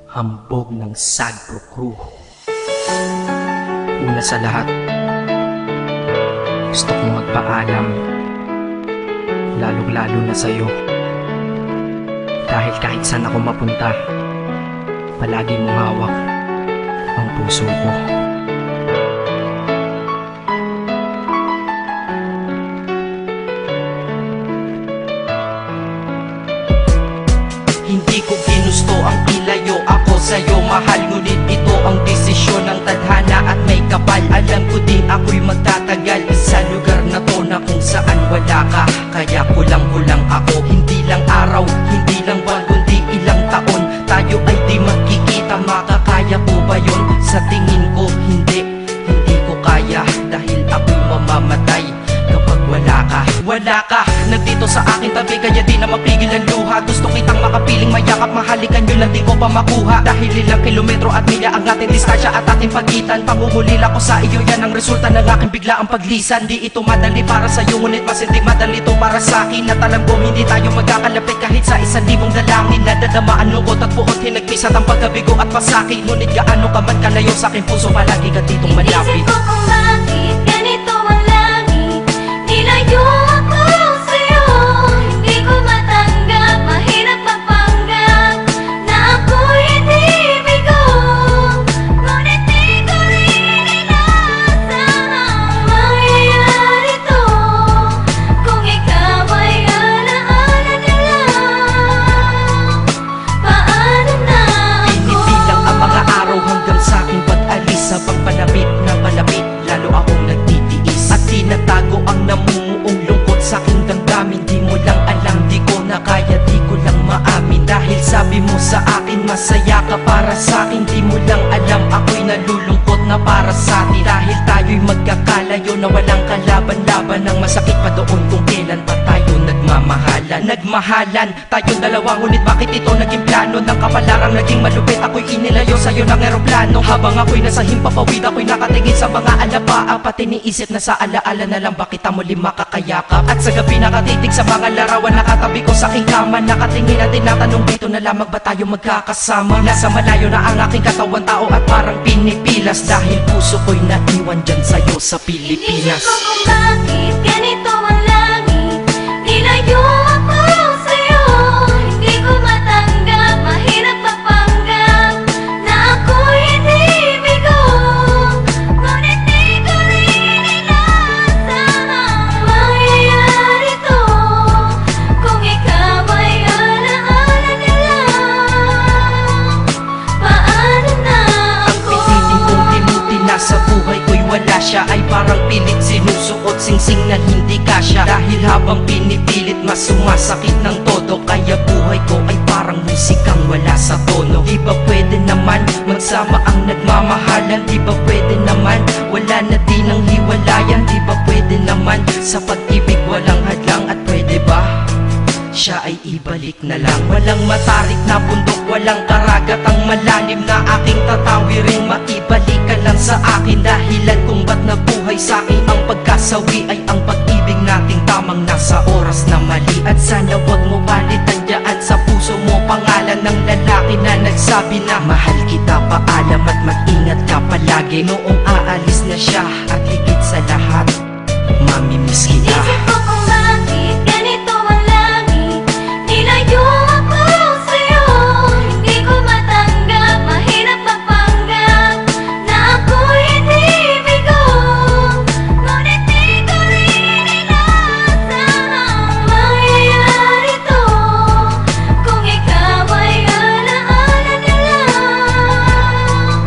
Hambog ng Sagpro Crew. Una sa lahat, gusto kong magpaalam, lalong-lalo na sa'yo. Dahil kahit saan ako mapunta, palagi mong hawak ang puso ko. Hindi ko ginusto ang ilayo ako sa'yo, mahal. Ngunit ito ang desisyon ng tadhana at may kapal. Alam ko di ako'y magtatagal sa lugar na to na kung saan wala ka. Kaya kulang-kulang ako, hindi lang araw, hindi lang buwan, kundi ilang taon. Tayo ay di magkikita, makakaya po ba yun? Sa tingin ko hindi ko kaya, dahil ako'y mamamatay kapag wala ka. Wala ka, nandito sa aking tabi, kaya di na mapigil ang luha. Gusto kitang makapiling, mayakap, mahalikan yun lang di ko pa makuha. Dahil ilang kilometro at milya ang ating distansya at ating pagitan. Pangungulila ko sa iyo, yan ang resulta ng aking biglaang paglisan. Di ito madali para sa'yo, ngunit mas hindi madali ito para sa'kin. At alam ko hindi tayo magkakalapit kahit sa 1,000 dalangin. Nadadamaan lungkot at puot, hinagpisat ang pagkabigo at pasakit. Ngunit gaano ka man kalayo sa aking puso, palagi ka ditong malapit. Isip ko kung bakit ganito ang langit, nilayo ako sa'yo. Hindi ko matanggap, mahirap magpanggap na ako'y hindi bigo. Ngunit di ko rin inasahang mangyayari to. Kung ikaw ay alaala na lang, paano na ako? Pinipilang ang mga araw hanggang sa aking pag-alis. Sa pagpalapit na palapit, lalo akong nagtitiis. At tinatago ang namumuong lungkot sa aking damdamin. Di mo lang alam, di ko na kaya, di ko lang maamin. Dahil sabi mo sa akin, masaya ka para sa akin. Di mo lang alam, ako'y nalulungkot na para sa atin. Dahil tayo'y magkakalayo na walang kalaban-laban. Ang masakit pa doon kung kailan pa tayo nagmamahalan. Nagmahalan tayong dalawa, ngunit bakit ito naging plano? Ng kapalarang naging malupit, ako'y inilayo sa'yo ng eroplano. Habang ako'y nasa himpapawid, ako'y nakatingin sa mga alapaa. Pati niisip na sa alaala na lang, bakit ang muli makakayakap? At sa gabi nakatitig sa mga larawan, nakatabi ko sa aking kama. Nakatingin at tinatanong, dito na lamang ba tayo magkakasama? Nasa malayo na ang aking katawan, tao at parang pinipilas. Dahil puso ko'y naiwan dyan sa'yo sa Pilipinas. Inisip ko kung bakit ganito ang langit, nilayo ako sa'yo. Hindi ko matanggap, mahirap magpanggap na ako'y hindi bigo. Ngunit di ko rin inasahang mangyayari to. Kung ikaw ay alaala na lang, paano na ako? Piniling kong limuti na sa buhay ko'y wala siya, ay parang pilit sinusuot, singsing na hindi kasya. Dahil habang pinipilit, mas sumasakit ng todo. Kaya buhay ko ay parang musikang wala sa tono. Di ba pwede naman magsama ang nagmamahalan? Di ba pwede naman wala na din ang hiwalayan? Di ba pwede naman sa pag-ibig walang hadlang? At pwede ba siya ay ibalik na lang? Walang matarik na bundok, walang karagat ang malalim na aking tatawirin. Maibalik ka lang sa akin, dahilan kung ba't nabuhay sa akin ang pagkasawi ay ang pag-ibig nating tamang nasa oras na mali. At sana wag mo palitan dyan sa puso mo pangalan ng lalaki na nagsabi na mahal kita, paalam at mag-ingat ka palagi. Noong aalis na siya at higit sa lahat, mamimiss kita. Isip ko kung bakit ganito ang langit, nilayo ako sa'yo. Hindi ko matanggap, mahirap magpanggap na ako'y hindi bigo. Ngunit di ko rin inasahang mangyayari to. Kung ikaw ay alaala na lang,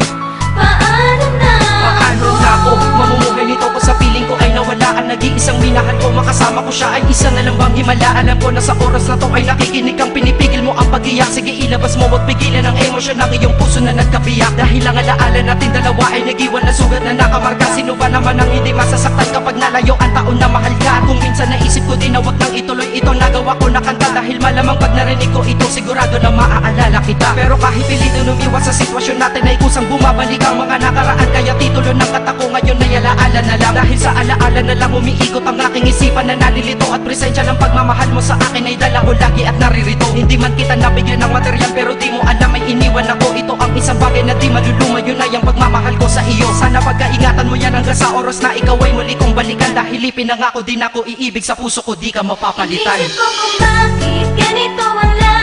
paano na Paano na ako mamumuhay nito ko sa piling ko ay nawala ang nag-iisang minahal ko? Makasama ko siya ay isa na lang bang himala? Alam ko na sa oras na to ay nakikinig kang pinipigil mo ang pag-iyak. Sige ilabas mo, wag pigilan ang emosyon ng iyong puso na nagkabiyak. Dahil ang alaala natin dalawa ay nag-iwan na sugat na nakamarka. Sino ba naman ang hindi masasaktan kapag nalayo ang taon na mahal ka? Kung minsan naisip ko din na wag nang ituloy ito, nagawa ko na kanta. Dahil malamang pag narinig ko ito, sigurado na maaalala kita. Pero kahit pilito umiwas sa sitwasyon natin ay kusang bumabalik ang mga nakaraan. Kaya titulo ng kata ko ngayon ay alaala na lang. Dahil sa alaala na lang umiikot ang aking isipan na nalilito. At presensya ng pagmamahal mo sa akin ay dala ko lagi at naririto. Hindi man kita nabigyan ng material, pero di mo alam ay iniwan ako. Ito na di malulumayo na yung pagmamahal ko sa iyo. Sana pagkaingatan mo yan hanggang sa oras na ikaw ay muli kong balikan. Dahil ipinangako din ako iibig sa puso ko, di ka mapapalitan. Isip ko kung bakit ganito ang lahat.